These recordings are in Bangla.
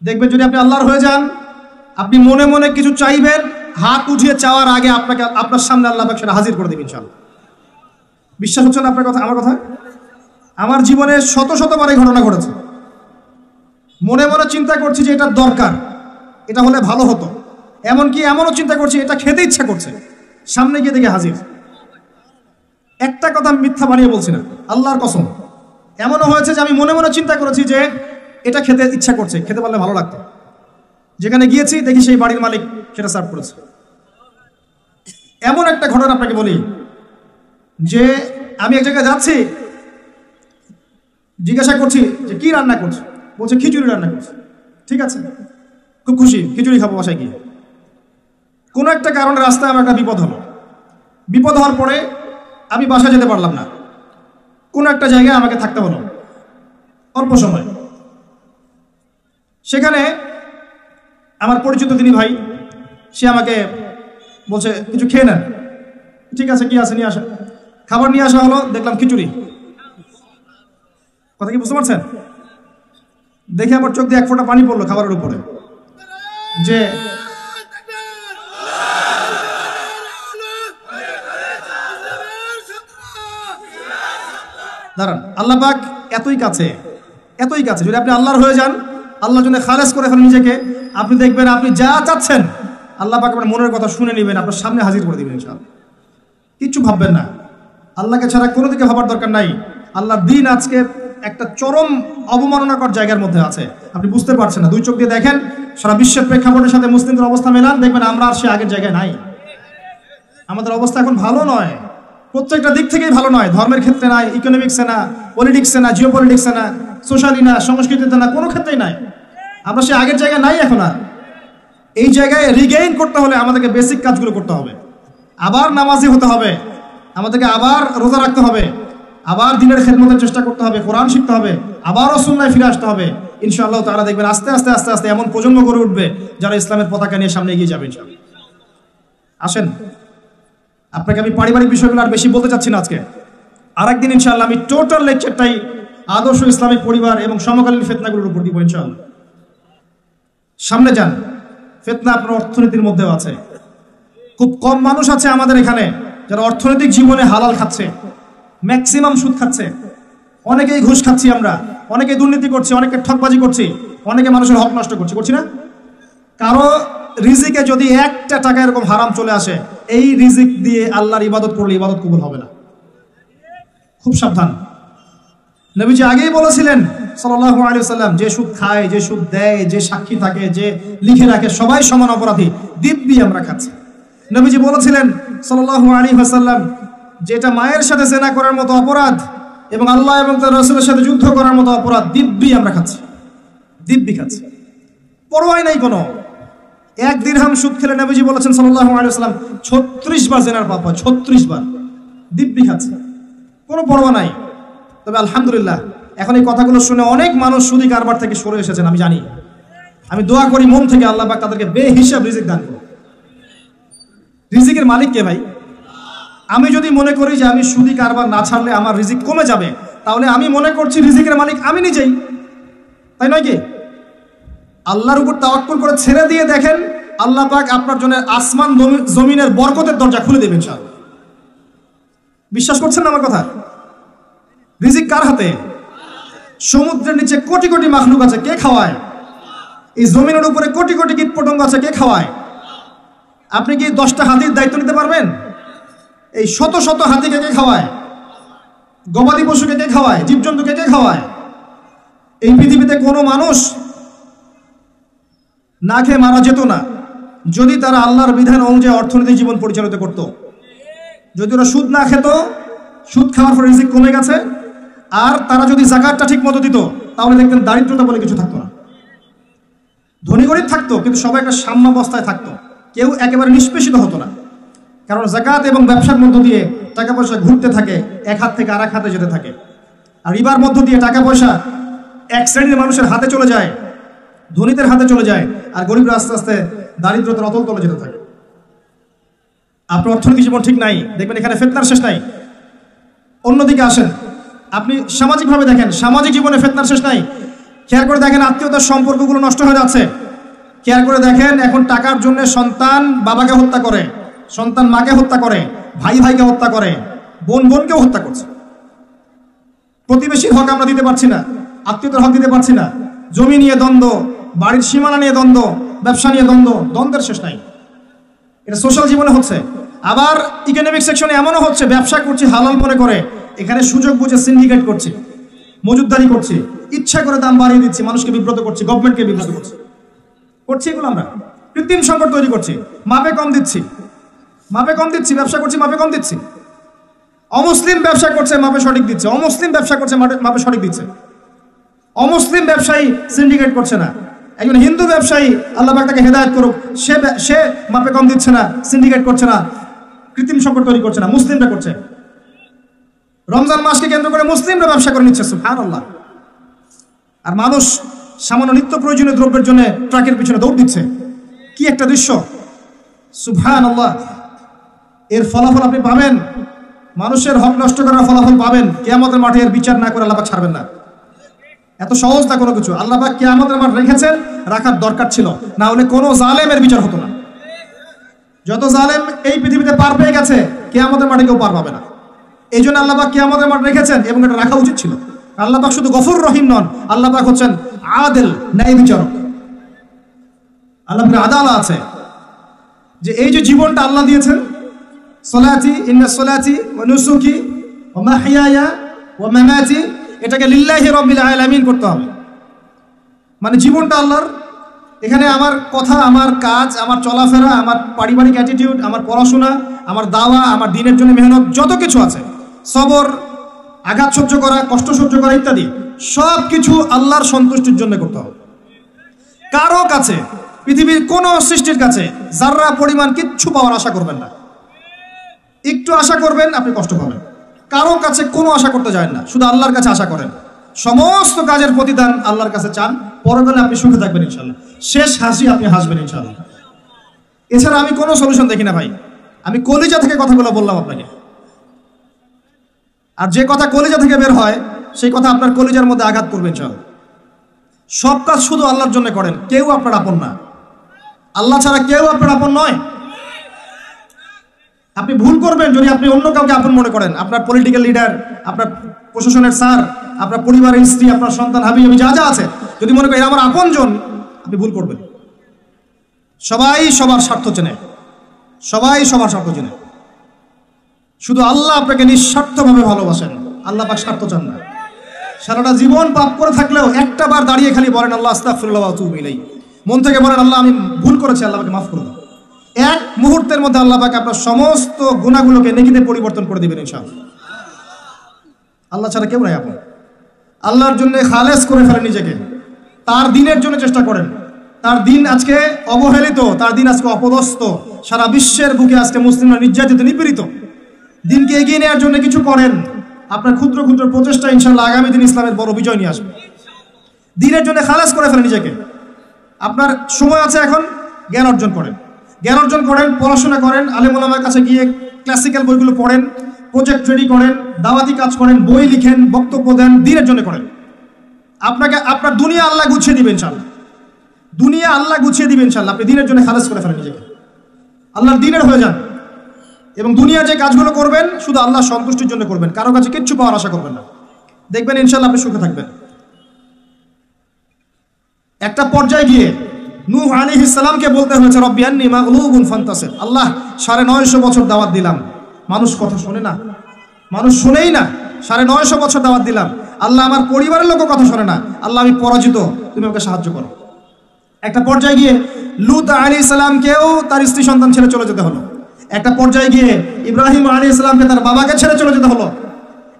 দেখবেন যদি আপনি আল্লাহর হয়ে যান, আপনি মনে মনে কিছু চাইবেন, হাত উঠিয়ে চাওয়ার আগে আপনাকে আপনার সামনে আল্লাহ পাক সেটা হাজির করে দেবেন ইনশাআল্লাহ। বিশ্বাস হচ্ছে না আপনার কথা, আমার কথা? আমার জীবনে শত শতবার এই ঘটনা ঘটেছে। মনে মনে চিন্তা করছি যে এটা দরকার, এটা হলে ভালো হতো, এমনকি এমনও চিন্তা করছি এটা খেতে ইচ্ছা করছে, সামনে গিয়ে দেখে হাজির। একটা কথা আমি মিথ্যা বানিয়ে বলছি না, আল্লাহর কসম। এমনও হয়েছে যে আমি মনে মনে চিন্তা করেছি যে এটা খেতে ইচ্ছা করছে, খেতে পারলে ভালো লাগতো, যেখানে গিয়েছি দেখি সেই বাড়ির মালিক সেটা সার্ভ করেছে। এমন একটা ঘটনা আপনাকে বলি যে আমি এক জায়গায় যাচ্ছি, জিজ্ঞাসা করছি যে কি রান্না করছে, বলছে খিচুড়ি রান্না করছে। ঠিক আছে, খুব খুশি, খিচুড়ি খাবো বাসায় গিয়ে। কোনো একটা কারণে রাস্তায় আমার একটা বিপদ হলো। বিপদ হওয়ার পরে আমি বাসায় যেতে পারলাম না, কোনো একটা জায়গায় আমাকে থাকতে হলো অল্প সময়। সেখানে আমার পরিচিত তিনি ভাই, সে আমাকে বলছে কিছু খেয়ে নেন। ঠিক আছে, কি আছে নিয়ে আসা। খাবার নিয়ে আসা হলো, দেখলাম খিচুড়ি। কথা কি বুঝতে পারছেন? দেখে আমার চোখ দিয়ে এক ফোঁটা পানি পড়লো খাবারের উপরে। যে দাঁড়ান, আল্লাহ পাক এতই কাছে, এতই কাছে। যদি আপনি আল্লাহর হয়ে যান, আল্লাহর জন্য খালেস করে ফেলেন নিজেকে, আপনি দেখবেন আপনি যা চাচ্ছেন আল্লাহ পাক আপনার মনের কথা শুনে নেবেন, আপনার সামনে হাজির করে দিবেন ইনশাআল্লাহ। কিচ্ছু ভাববেন না, আল্লাহকে ছাড়া কোনো দিকে ভাবার দরকার নাই। আল্লাহর দিন আজকে একটা চরম অবমাননাকর জায়গার মধ্যে আছে, আপনি বুঝতে পারছেন না। দুই চোখ দিয়ে দেখেন, সারা বিশ্বের প্রেক্ষাপটের সাথে মুসলিমদের অবস্থা মেলান, দেখবেন আমরা আর সে আগের জায়গায় নাই। আমাদের অবস্থা এখন ভালো নয়, প্রত্যেকটা দিক থেকেই ভালো নয়। ধর্মের ক্ষেত্রে নাই, ইকোনমিক্সে না, পলিটিক্সে না, জিও পলিটিক্সে না, সোশ্যালি না, সংস্কৃতিতে না, কোনো ক্ষেত্রেই নাই। আমরা সে আগের জায়গায় নাই এখন আর। এই জায়গায় রিগেইন করতে হলে আমাদেরকে বেসিক কাজগুলো করতে হবে। আবার নামাজি হতে হবে, আমাদেরকে আবার রোজা রাখতে হবে, আবার দিনের খেদমতের চেষ্টা করতে হবে, কোরআন শিখতে হবে, আবারও সুন্নায় ফিরে আসতে হবে। ইনশাআল্লাহ তাআলা দেখবেন আস্তে আস্তে আস্তে আস্তে এমন প্রজন্ম গড়ে উঠবে যারা ইসলামের পতাকা নিয়ে সামনে এগিয়ে যাবে ইনশাআল্লাহ। আসেন, আপনাকে আমি পারিবারিক বিষয়গুলো আর বেশি বলতে চাচ্ছি না আজকে। আরেকদিন ইনশাআল্লাহ আমি টোটাল লেকচারটাই আদর্শ ইসলামিক পরিবার এবং সমকালীন ফিতনাগুলোর উপর দিব ইনশাআল্লাহ। সামনে যান, ফিতনা আপনার অর্থনীতির মধ্যেও আছে। খুব কম মানুষ আছে আমাদের এখানে যারা অর্থনৈতিক জীবনে হালাল খাচ্ছে, ম্যাক্সিমাম সুদ খাচ্ছে। অনেকেই ঘুষ খাচ্ছি আমরা, অনেকে দুর্নীতি করছি, অনেকে ঠকবাজি করছি, অনেকে মানুষের হক নষ্ট করছি না? কারো রিজিকে যদি একটা টাকা এরকম হারাম চলে আসে, এই রিজিক দিয়ে আল্লাহর ইবাদত করলে ইবাদত কবুল হবে না। খুব সাবধান। নবীজি আগেই বলেছিলেন সাল্লাল্লাহু আলাইহি ওয়াসাল্লাম, যে সুদ খায়, যে সুদ দেয়, যে সাক্ষী থাকে, যে লিখে রাখে, সবাই সমান অপরাধী। দিব্যি আমরা খাচ্ছি। নবীজি বলেছিলেন সাল্লাল্লাহু আলাইহি ওয়াসাল্লাম, যেটা মায়ের সাথে জেনা করার মতো অপরাধ এবং আল্লাহ এবং তার রাসূলের সাথে যুদ্ধ করার মতো অপরাধ, দিব্যি আমরা খাচ্ছি, দিব্যি খাচ্ছি, পরোয়াই নাই কোনো। এক দিরহাম সুদ খেলে নবীজি বলেছেন সাল্লাল্লাহু আলাইহি ওয়াসাল্লাম 36 বার জেনার পাপ হয়, 36 বার। দিব্যি খাচ্ছে, কোনো পরোয়া নাই। তবে আলহামদুলিল্লাহ এখন এই কথাগুলো শুনে অনেক মানুষ সুদি কারবার থেকে সরে এসেছেন, আমি জানি। আমি দোয়া করি মন থেকে আল্লাহ পাক তাদেরকে বেহিসাব রিজিক দান করুন। রিজিকের মালিক কে ভাই? আমি যদি মনে করি যে আমি সুদি কারবার না ছাড়লে আমার রিজিক কমে যাবে, তাহলে আমি মনে করছি রিজিকের মালিক আমি নিজেই, তাই নয় কি? আল্লাহর উপর তাওয়াক্কুল করে ছেড়ে দিয়ে দেখেন, আল্লাহ পাক আপনার জন্য আসমান জমিনের বরকতের দরজা খুলে দেবেন ইনশাআল্লাহ। বিশ্বাস করছেন না আমার কথা? রিজিক কার হাতে? সমুদ্রের নিচে কোটি কোটি মাখলুক আছে, কে খাওয়ায়? এই জমিনের উপরে কোটি কোটি কীটপতঙ্গ আছে, কে খাওয়ায়? আপনি কি 10টা হাতির দায়িত্ব নিতে পারবেন? এই শত শত হাতিকে কে খাওয়ায়? গবাদি পশুকে কে খাওয়ায়? জীবজন্তুকে কে খাওয়ায়? এই পৃথিবীতে কোনো মানুষ না খেয়ে মারা যেত না যদি তারা আল্লাহর বিধান অনুযায়ী অর্থনৈতিক জীবন পরিচালিত করত। যদি ওরা সুদ না খেত, সুদ খাওয়ার পর রিজিক কমে গেছে, আর তারা যদি যাকাতটা ঠিক মতো দিত, তাহলে দেখতেন দারিদ্রতা বলে কিছু থাকতো না। ধনী গরিব থাকতো, কিন্তু সবাই একটা সাম্যাবস্থায় থাকতো, কেউ একেবারে নিষ্পেষিত হতো না। কারণ যাকাত এবং ব্যবসার মধ্য দিয়ে টাকা পয়সা ঘুরতে থাকে, এক হাত থেকে আরেক হাতে যেতে থাকে। আর রিবার মধ্য দিয়ে টাকা পয়সা এক শ্রেণীর মানুষের হাতে চলে যায়, ধনীদের হাতে চলে যায়, আর গরিবরা আস্তে আস্তে দারিদ্রতার অতল তলে যেতে থাকে। আপনার অর্থনৈতিক জীবন ঠিক নাই, দেখবেন এখানে ফিতনার শেষ নাই। অন্যদিকে আসেন, আপনি সামাজিকভাবে দেখেন, সামাজিক জীবনে ফিতনার শেষ নাই। খেয়াল করে দেখেন আত্মীয়তার সম্পর্কগুলো নষ্ট হয়ে যাচ্ছে। খেয়াল করে দেখেন এখন টাকার জন্য সন্তান বাবাকে হত্যা করে, সন্তান মাকে হত্যা করে, ভাই ভাইকে হত্যা করে, বোন বোনকেও হত্যা করছে। প্রতিবেশীর হক আমরা দিতে পারছি না, আত্মীয়তার হক দিতে পারছি না, জমি নিয়ে দ্বন্দ্ব, বাড়ির সীমানা নিয়ে দ্বন্দ্ব, ব্যবসা নিয়ে দ্বন্দ্ব, দ্বন্দ্বের শেষ নাই। এটা সোশ্যাল জীবনে হচ্ছে। আবার ইকোনমিক সেকশনে এমনও হচ্ছে, ব্যবসা করছি হালাল মনে করে, এখানে সুযোগ বুঝে সিন্ডিকেট করছি, মজুদদারি করছি, ইচ্ছা করে দাম বাড়িয়ে দিচ্ছি, মানুষকে বিব্রত করছি, গভর্নমেন্টকে বিব্রত করছি, এগুলো আমরা কৃত্রিম সংকট তৈরি করছি। মাপে কম দিচ্ছি, ব্যবসা করছি মাপে কম দিচ্ছি। অমুসলিম ব্যবসা করছে মাপে সঠিক দিচ্ছে, অমুসলিম ব্যবসা করছে মাপে সঠিক দিচ্ছে। অমুসলিম ব্যবসায়ী সিন্ডিকেট করছে না, একজন হিন্দু ব্যবসায়ী আল্লাহ পাক তাকে হেদায়েত করুক, সে মাপে কম দিচ্ছে না, সিন্ডিকেট করছে না, কৃত্রিম সংকট তৈরি করছে না, মুসলিমরা করছে। রমজান মাসকে কেন্দ্র করে মুসলিমরা ব্যবসা করে নিচ্ছে, সুবহানাল্লাহ। আর মানুষ সামান্য নিত্য প্রয়োজনীয় দ্রব্যের জন্য ট্রাকের পিছনে দৌড় দিচ্ছে। কি একটা দৃশ্য, সুবহানাল্লাহ। এর ফলাফল আপনি পাবেন, মানুষের হক নষ্ট করার ফলাফল পাবেন। কিয়ামতের মাঠে এর বিচার না করে আল্লাহ পাক ছাড়বেন না। এত সহজ না কোনো কিছু। আল্লাহ পাক কিয়ামতের মাঠ রেখেছেন, রাখার দরকার ছিল, না হলে কোনো জালেমের বিচার হতো না। যত জালেম এই পৃথিবীতে পার পেয়ে গেছে, কিয়ামতের মাঠে কেউ পার পাবে না। এই জন্য আল্লাহ পাক কিয়ামতের মাঠ রেখেছেন এবং এটা রাখা উচিত ছিল। আল্লাহ পাক শুধু গফুর রহিম নন, আল্লাহ পাক হচ্ছেন আদেল, ন্যায় বিচারক। আল্লাহ পাকের আদালত আছে যে এই যে জীবনটা আল্লাহ দিয়েছেন, সলাতি ইন্না সলাতি ওয়া নুসুকি ওয়া মাহইয়ায়া ওয়া মামাতি, এটাকে লিল্লাহি রাব্বিল আলামিন করতে হবে। মানে জীবনটা আল্লাহর। এখানে আমার কথা, আমার কাজ, আমার চলাফেরা, আমার পারিবারিক অ্যাটিটিউড, আমার পড়াশোনা, আমার দাওয়া, আমার দিনের জন্য মেহনত, যত কিছু আছে, সবর, আঘাত সহ্য করা, কষ্ট সহ্য করা ইত্যাদি, সব কিছু আল্লাহর সন্তুষ্টির জন্য করতে হবে। কারো কাছে, পৃথিবীর কোনো সৃষ্টির কাছে যাররা পরিমাণ কিচ্ছু পাওয়ার আশা করবেন না। একটু আশা করবেন আপনি কষ্ট পাবেন। কারো কাছে কোনো আশা করতে যায় না, শুধু আল্লাহর কাছে আশা করেন। সমস্ত কাজের প্রতিদান আল্লাহর কাছে চান, পরকালে আপনি সুখে থাকবেন ইনশাআল্লাহ। শেষ হাসি আপনি হাসবেন ইনশাআল্লাহ। এছাড়া আমি কোনো সলিউশন দেখি না ভাই। আমি কলিজা থেকে কথাগুলো বললাম আপনাকে। আর যে কথা কলিজা থেকে বের হয়, সেই কথা আপনার কলিজার মধ্যে আঘাত করবে ইনশাআল্লাহ। সব কাজ শুধু আল্লাহর জন্য করেন, কেউ আপনার আপন না। আল্লাহ ছাড়া কেউ আপনার আপন নয়। আপনি ভুল করবেন যদি আপনি অন্য কাউকে আপন মনে করেন। আপনার পলিটিক্যাল লিডার, আপনার প্রশাসনের স্যার, আপনার পরিবারের স্ত্রী, আপনার সন্তান, হাবি যা যা আছে, যদি মনে করেন আমার আপনজন, আপনি ভুল করবেন। সবাই সবার স্বার্থ চেনে, সবাই সবার স্বার্থ চেনে। শুধু আল্লাহ আপনাকে নিঃস্বার্থভাবে ভালোবাসেন, আল্লাহ পাক স্বার্থ চান না। সারাটা জীবন পাপ করে থাকলেও একটা বার দাঁড়িয়ে খালি বলেন আল্লাহ আস্তাগফিরুল্লাহ ওয়া আতুবু ইলাইহি, মন থেকে বলেন আল্লাহ আমি ভুল করেছি, আল্লাহ আমাকে মাফ করে দাও। এক মুহূর্তের মধ্যে আল্লাহ পাক আপনার সমস্ত গুনাহগুলোকে নেকিতে পরিবর্তন করে দিবেন ইনশাআল্লাহ। আল্লাহ ছাড়া কেউ নাই আপন। আল্লাহর জন্য খালেস করে ফেলেন নিজেকে, তার দিনের জন্য চেষ্টা করেন। তার দিন আজকে অবহেলিত, তার দিন আজকে অপদস্থ। সারা বিশ্বের বুকে আজকে মুসলিমরা নির্যাতিত, নিপীড়িত। দিনকে এগিয়ে নেওয়ার জন্য কিছু করেন। আপনার ক্ষুদ্র ক্ষুদ্র প্রচেষ্টা ইনশাআল্লাহ আগামী দিন ইসলামের বড় বিজয় নিয়ে আসবে। দিনের জন্য খালেস করে ফেলেন নিজেকে। আপনার সময় আছে এখন, জ্ঞান অর্জন করেন, জ্ঞান অর্জন করেন, পড়াশোনা করেন, আলেম ওলামার কাছে গিয়ে ক্লাসিক্যাল বইগুলো পড়েন, প্রজেক্ট রেডি করেন, দাওয়াতি কাজ করেন, বই লিখেন, বক্তব্য দেন, দিনের জন্য করেন। আপনাকে আপনার দুনিয়া আল্লাহ গুছিয়ে দিবেন ইনশাআল্লাহ। দুনিয়া আল্লাহ গুছিয়ে দিবেন ইনশাআল্লাহ। আপনি দিনের জন্য খালেস করে ফেলেন নিজেকে, আল্লাহর দিনের হয়ে যান। এবং দুনিয়ার যে কাজগুলো করবেন শুধু আল্লাহ সন্তুষ্টির জন্য করবেন, কারো কাছে কিচ্ছু পাওয়ার আশা করবেন না। দেখবেন ইনশাআল্লাহ আপনি সুখে থাকবেন। একটা পর্যায়ে গিয়ে নূহ আলাইহিস সালামকে বলতে হয়েছে রব্বি আন্নী মাগলুবুন ফান্তাসির। আল্লাহ 950 বছর দাওয়াত দিলাম, মানুষ কথা শোনে না, মানুষ শুনেই না। 950 বছর দাওয়াত দিলাম, আল্লাহ আমার পরিবারের লোকও কথা শোনে না। আল্লাহ আমি পরাজিত, তুমি আমাকে সাহায্য করো। একটা পর্যায়ে গিয়ে লূত আলাইহিস সালামকেও তার স্ত্রী সন্তান ছেড়ে চলে যেতে হলো। একটা পর্যায়ে গিয়ে ইব্রাহিম আলাইহিস সালামকে তার বাবাকে ছেড়ে চলে যেতে হলো।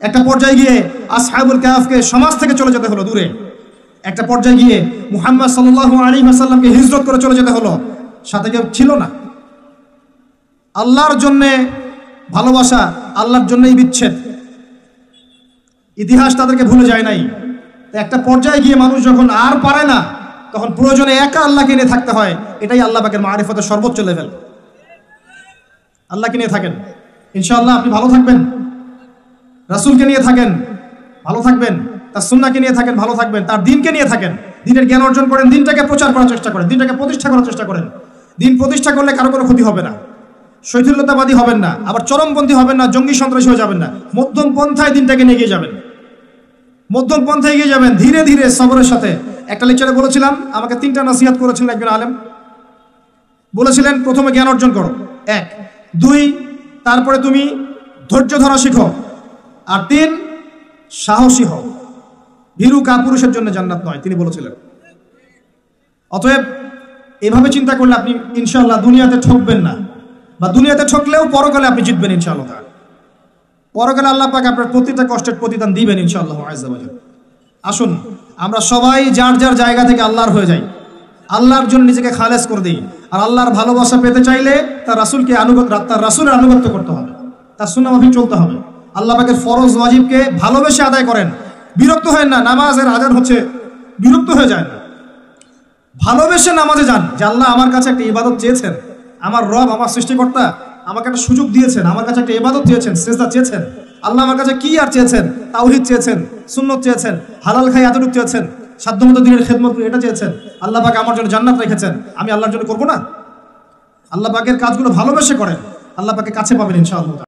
একটা পর্যায়ে গিয়ে আসহাবুল কাহফকে সমাজ থেকে চলে যেতে হলো দূরে। একটা পর্যায়ে গিয়ে মুহাম্মদ সাল্লাল্লাহু আলাইহি ওয়াসাল্লামকে হিজরত করে চলে যেতে হলো, সাথে কেউ ছিল না। আল্লাহর জন্যে ভালোবাসা, আল্লাহর জন্যই বিচ্ছেদ। ইতিহাস তাদেরকে ভুলে যায় নাই। একটা পর্যায়ে গিয়ে মানুষ যখন আর পারে না, তখন প্রয়োজনে একা আল্লাহকে নিয়ে থাকতে হয়। এটাই আল্লাহ পাকের মারিফতের সর্বোচ্চ লেভেল। আল্লাহকে নিয়ে থাকেন, ইনশাআল্লাহ আপনি ভালো থাকবেন। রাসূলকে নিয়ে থাকেন, ভালো থাকবেন। তার সুন্নাহকে নিয়ে থাকেন, ভালো থাকবেন। তার দিনকে নিয়ে থাকেন, দিনের জ্ঞান অর্জন করেন, দিনটাকে প্রচার করার চেষ্টা করেন, দিনটাকে প্রতিষ্ঠা করার চেষ্টা করেন। দিন প্রতিষ্ঠা করলে কারো কোনো ক্ষতি হবে না, শৈথিল্যতাবাদী হবেন না, আবার চরমপন্থী হবেন না, জঙ্গি সন্ত্রাসী হয়ে যাবেন না। মধ্যম পন্থায় দিনটাকে নিয়ে এগিয়ে যাবেন, মধ্যম পন্থায় এগিয়ে যাবেন, ধীরে ধীরে সবরের সাথে। একটা লেকচারে বলেছিলাম, আমাকে 3টা নসিহত করেছিলেন একজন আলেম। বলেছিলেন, প্রথমে জ্ঞান অর্জন করো, 1, 2, তারপরে তুমি ধৈর্য ধরা শিখো, আর 3, সাহসী হও। ভীরু কাপুরুষের জন্য জান্নাত নয়, তিনি বলেছিলেন। অতএব এভাবে চিন্তা করলে আপনি ইনশাআল্লাহ দুনিয়াতে ঠকবেন না, বা দুনিয়াতে ঠকলেও পরকালে আপনি জিতবেন ইনশাআল্লাহ। পরকালে আল্লাহ পাক আপনার প্রতিটা কষ্টের প্রতিদান দিবেন ইনশাআল্লাহ আযজা ওয়া জাল্লা। আসুন আমরা সবাই যার যার জায়গা থেকে আল্লাহর হয়ে যাই, আল্লাহর জন্য নিজেকে খালেস করে দিই। আর আল্লাহর ভালোবাসা পেতে চাইলে তার রাসূলকে তার রাসূলের আনুগত্য করতে হবে, তার সুন্নাহ মাফিক চলতে হবে। আল্লাহ পাকের ফরজ ওয়াজিবকে ভালোবেসে আদায় করেন, বিরক্ত হয় না। নামাজের আজান হচ্ছে, বিরক্ত হয়ে যায় না, ভালোবেসে নামাজে যান। যে আল্লাহ আমার কাছে একটা ইবাদত চেয়েছেন, আমার রব, আমার সৃষ্টিকর্তা আমাকে একটা সুযোগ দিয়েছেন, আমার কাছে একটা ইবাদত চেয়েছেন, সিজদা চেয়েছেন। আল্লাহ আমার কাছে কি আর চেয়েছেন? তাওহীদ চেয়েছেন, সুন্নত চেয়েছেন, হালাল খাই এতটুকু চেয়েছেন, সাধ্যমতো দিনের খেদমত এটা চেয়েছেন। আল্লাহ পাক আমার জন্য জান্নাত রেখেছেন, আমি আল্লাহর জন্য করবো না? আল্লাহ পাকের কাজগুলো ভালোবেসে করেন, আল্লাহ পাকে কাছে পাবেন ইনশাআল্লাহ।